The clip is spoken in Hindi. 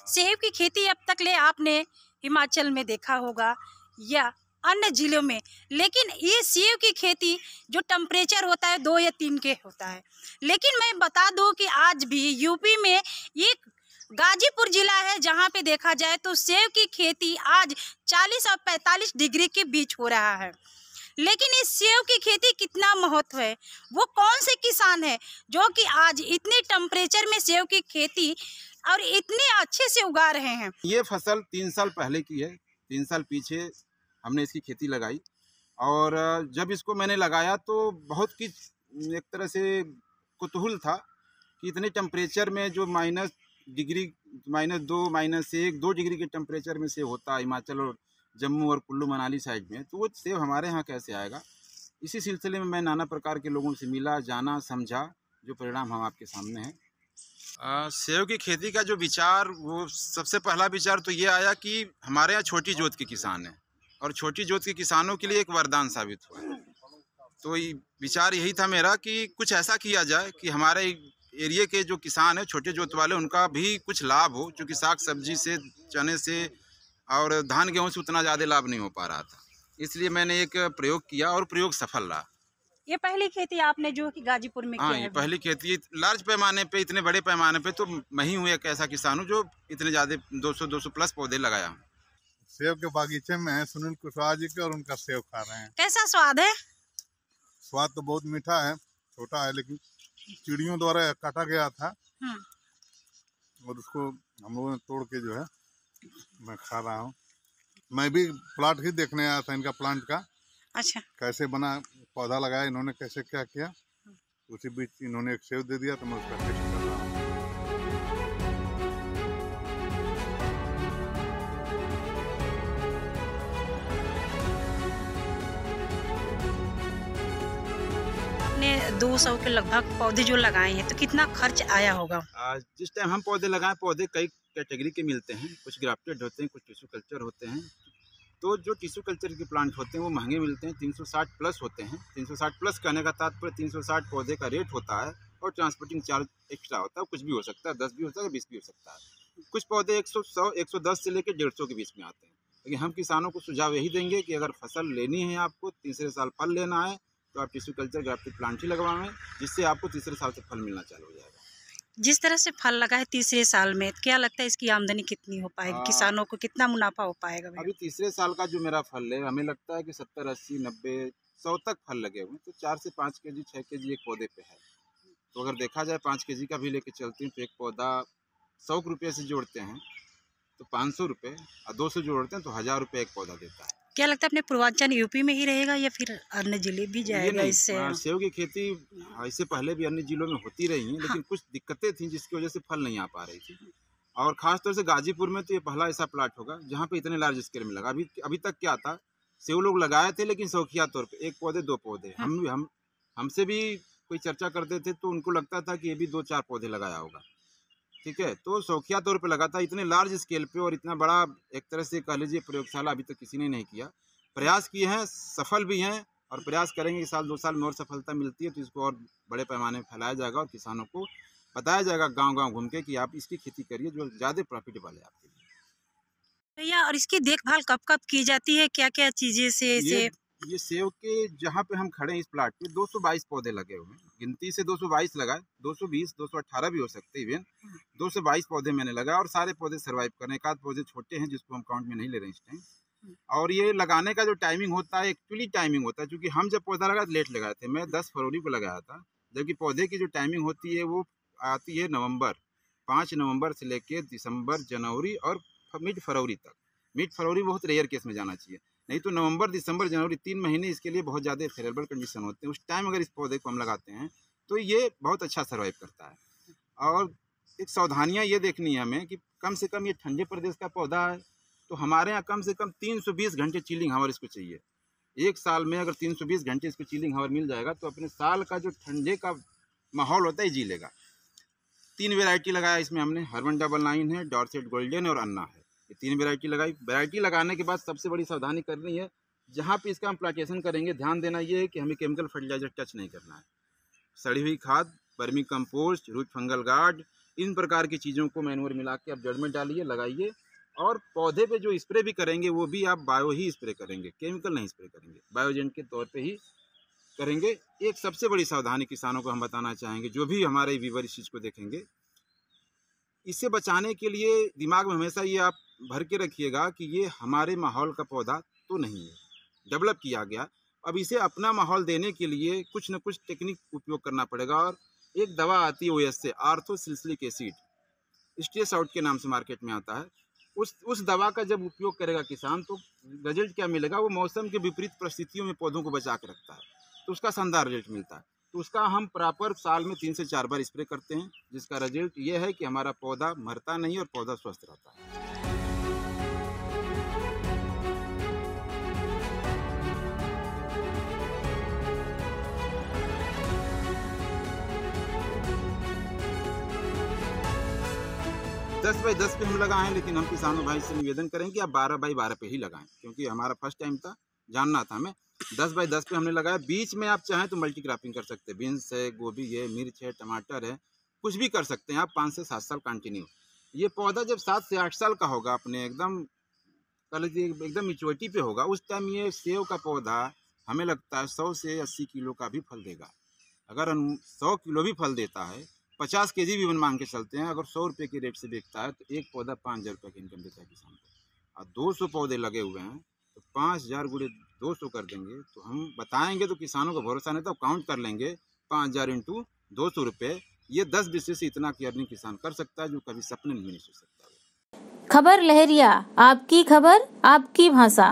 सेब की खेती अब तक ले आपने हिमाचल में देखा होगा या अन्य जिलों में, लेकिन ये सेब की खेती जो टेम्परेचर होता है 2 या 3 के होता है। लेकिन मैं बता दूं कि आज भी यूपी में एक गाजीपुर जिला है जहां पे देखा जाए तो सेब की खेती आज 40 और 45 डिग्री के बीच हो रहा है। लेकिन इस सेब की खेती कितना महत्व है, वो कौन से किसान है जो कि आज इतने टेम्परेचर में सेब की खेती और इतने अच्छे से उगा रहे हैं। ये फसल 3 साल पहले की है। 3 साल पीछे हमने इसकी खेती लगाई और जब इसको मैंने लगाया तो बहुत कुछ एक तरह से कुतूहल था कि इतने टेम्परेचर में जो -2, -1, 2 डिग्री के टेम्परेचर में सेब होता है हिमाचल और जम्मू और कुल्लू मनाली साइड में, तो वो सेब हमारे यहाँ कैसे आएगा। इसी सिलसिले में मैं नाना प्रकार के लोगों से मिला, जाना, समझा, जो परिणाम हम आपके सामने हैं। सेब की खेती का जो विचार, वो सबसे पहला विचार तो ये आया कि हमारे यहाँ छोटी जोत के किसान हैं और छोटी जोत के किसानों के लिए एक वरदान साबित हुआ है। तो विचार यही था मेरा कि कुछ ऐसा किया जाए कि हमारे एरिया के जो किसान हैं छोटे जोत वाले, उनका भी कुछ लाभ हो, क्योंकि साग सब्जी से, चने से और धान गेहूँ से उतना ज़्यादा लाभ नहीं हो पा रहा था। इसलिए मैंने एक प्रयोग किया और प्रयोग सफल रहा। ये पहली खेती आपने जो कि गाजीपुर में किया हाँ, है? ये पहली खेती लार्ज पैमाने पे, इतने बड़े पैमाने पे तो मैं ही हूँ एक ऐसा किसान हूँ जो इतने ज़्यादा 200 प्लस पौधे लगाया हूँ। सेब के बागीचे में है सुनील कुशवाहा जी के, और उनका सेब खा रहे हैं। कैसा स्वाद है? स्वाद तो बहुत मीठा है, छोटा है, लेकिन चिड़ियों द्वारा काटा गया था और उसको हम लोगों ने तोड़ के जो है मैं खा रहा हूँ। मैं भी प्लाट ही देखने आया था इनका, प्लांट का। अच्छा, कैसे बना, पौधा लगाया इन्होंने, कैसे क्या किया, उसी बीच इन्होंने एक सेब दे दिया तो मैं उसका टेस्ट कर रहा हूँ। आपने 200 के लगभग पौधे जो लगाए हैं तो कितना खर्च आया होगा? जिस टाइम हम पौधे लगाएं, पौधे कई कैटेगरी के मिलते हैं, कुछ ग्राफ्टेड होते हैं, कुछ टिश्यू कल्चर होते हैं। तो जो टिश्यू कल्चर के प्लांट होते हैं वो महंगे मिलते हैं, 360 प्लस होते हैं। 360 प्लस कहने का तात्पर्य 360 पौधे का रेट होता है और ट्रांसपोर्टिंग चार्ज एक्स्ट्रा होता है। कुछ भी हो सकता है, 10 भी हो सकता है, 20 भी हो सकता है। कुछ पौधे 100, 110 से लेकर 150 के बीच में आते हैं। लेकिन हम किसानों को सुझाव यही देंगे कि अगर फसल लेनी है, आपको तीसरे साल फल लेना है, तो आप टिश्यू कल्चर ग्राफ्टेड प्लांट ही लगवाएं, जिससे आपको तीसरे साल से फल मिलना चालू हो जाएगा। जिस तरह से फल लगा है तीसरे साल में, क्या लगता है इसकी आमदनी कितनी हो पाएगी? किसानों को कितना मुनाफा हो पाएगा? अभी तीसरे साल का जो मेरा फल है, हमें लगता है कि 70, 80, 90, 100 तक फल लगे हुए हैं। तो 4 से 5 केजी, 6 केजी एक पौधे पे है। तो अगर देखा जाए 5 केजी का भी लेके चलते हैं तो एक पौधा 100 रुपये से जोड़ते हैं तो 500 रुपये, और 200 जोड़ते हैं तो 1000 रुपये एक पौधा देता है। क्या लगता है अपने पूर्वांचल यूपी में ही रहेगा या फिर अन्य जिले भी जाएगा इससे? सेब की खेती इससे पहले भी अन्य जिलों में होती रही है, लेकिन कुछ दिक्कतें थी जिसकी वजह से फल नहीं आ पा रही थी। और खासतौर से गाजीपुर में तो ये पहला ऐसा प्लाट होगा जहाँ पे इतने लार्ज स्केल में लगा। अभी तक क्या था, सेब लोग लगाए थे लेकिन शौकिया तौर पे, 1 पौधे 2 पौधे। हमसे भी कोई चर्चा करते थे तो उनको लगता था कि ये भी 2-4 पौधे लगाया होगा, ठीक है। तो शौकिया तौर पे लगा था, इतने लार्ज स्केल पे और इतना बड़ा एक तरह से कह लीजिए प्रयोगशाला अभी तक किसी ने नहीं किया। प्रयास किए हैं, सफल भी हैं, और प्रयास करेंगे कि 1-2 साल में और सफलता मिलती है तो इसको और बड़े पैमाने में फैलाया जाएगा और किसानों को बताया जाएगा गांव-गांव घूम के कि आप इसकी खेती करिए जो ज़्यादा प्रॉफिटेबल है आपके लिए। भैया, और इसकी देखभाल कब-कब की जाती है? क्या-क्या चीज़ें से इसे? ये सेब के जहाँ पे हम खड़े हैं इस प्लाट पे 222 पौधे लगे हुए हैं। गिनती से 222 लगाए, 220, 218 भी हो सकते हैं इवन। 222 पौधे मैंने लगाए और सारे पौधे सर्वाइव कर रहे हैं। एक आध पौधे छोटे हैं जिसको हम काउंट में नहीं ले रहे हैं इस टाइम। और ये लगाने का जो टाइमिंग होता है, एक्चुअली टाइमिंग होता है, क्योंकि हम जब पौधा लगाए लेट लगाए थे। मैं 10 फरवरी को लगाया था, जबकि पौधे की जो टाइमिंग होती है वो आती है नवंबर, 5 नवंबर से लेकर दिसंबर, जनवरी और मिड फरवरी तक। मिड फरवरी बहुत रेयर केस में जाना चाहिए, नहीं तो नवंबर, दिसंबर, जनवरी 3 महीने इसके लिए बहुत ज़्यादा फेवरेबल कंडीशन होते हैं। उस टाइम अगर इस पौधे को हम लगाते हैं तो ये बहुत अच्छा सर्वाइव करता है। और एक सावधानियाँ ये देखनी है हमें कि कम से कम ये ठंडे प्रदेश का पौधा है, तो हमारे यहाँ कम से कम 320 घंटे चिलिंग हावर इसको चाहिए। एक साल में अगर 320 घंटे इसको चिलिंग हावर मिल जाएगा तो अपने साल का जो ठंडे का माहौल होता है जी लेगा। 3 वेराइटी लगाया इसमें हमने, हर्बन डबल 9 है, डॉर्सेट गोल्डन और अन्ना है। ये 3 वेराइटी लगाई। वेराइटी लगाने के बाद सबसे बड़ी सावधानी करनी है, जहाँ पे इसका हम प्लांटेशन करेंगे ध्यान देना ये है कि हमें केमिकल फर्टिलाइजर टच नहीं करना है। सड़ी हुई खाद, vermicompost, root fungal guard इन प्रकार की चीज़ों को मैन्योर मिला के आप जड़ में डालिए, लगाइए। और पौधे पे जो स्प्रे भी करेंगे वो भी आप बायो ही स्प्रे करेंगे, केमिकल नहीं स्प्रे करेंगे, बायोजेंट के तौर पे ही करेंगे। एक सबसे बड़ी सावधानी किसानों को हम बताना चाहेंगे, जो भी हमारे व्यूअर इस चीज़ को देखेंगे, इससे बचाने के लिए दिमाग में हमेशा ये आप भर के रखिएगा कि ये हमारे माहौल का पौधा तो नहीं है, डेवलप किया गया। अब इसे अपना माहौल देने के लिए कुछ न कुछ टेक्निक उपयोग करना पड़ेगा। और एक दवा आती है OS से, आर्थोसिलिसिलिक एसिड, स्ट्रेस आउट के नाम से मार्केट में आता है। उस दवा का जब उपयोग करेगा किसान तो रिजल्ट क्या मिलेगा, वो मौसम के विपरीत परिस्थितियों में पौधों को बचा के रखता है, तो उसका शानदार रिजल्ट मिलता है। तो उसका हम प्रॉपर साल में 3 से 4 बार स्प्रे करते हैं, जिसका रिजल्ट ये है कि हमारा पौधा मरता नहीं और पौधा स्वस्थ रहता है। 10 बाई 10 पे हम लगाएं, लेकिन हम किसानों भाई से निवेदन करें कि आप 12 बाई 12 पे ही लगाएं, क्योंकि हमारा फर्स्ट टाइम था, जानना था हमें। 10 बाई 10 पे हमने लगाया। बीच में आप चाहें तो मल्टी क्रॉपिंग कर सकते हैं, बीन्स है, गोभी है, मिर्च है, टमाटर है, कुछ भी कर सकते हैं आप 5 से 7 साल कंटिन्यू। ये पौधा जब 7 से 8 साल का होगा, अपने एकदम एकदम मैच्योरिटी पे होगा, उस टाइम ये सेव का पौधा हमें लगता है 100 से 80 किलो का भी फल देगा। अगर 100 किलो भी फल देता है, 50 केजी भी मांग के चलते हैं, अगर 100 रुपये के रेट से बेचता है तो एक पौधा 5000 रुपये की इनकम देता है किसान को। और 200 पौधे लगे हुए हैं तो 5000 गुणे 200 कर देंगे, तो हम बताएंगे तो किसानों को भरोसा नहीं, तो काउंट कर लेंगे 5000 इंटू 200 रुपये, ये 10 बीसे से इतना की अर्निंग किसान कर सकता है, जो कभी सपने में नहीं सोच सकता। खबर लहरिया, आपकी खबर आपकी भाषा।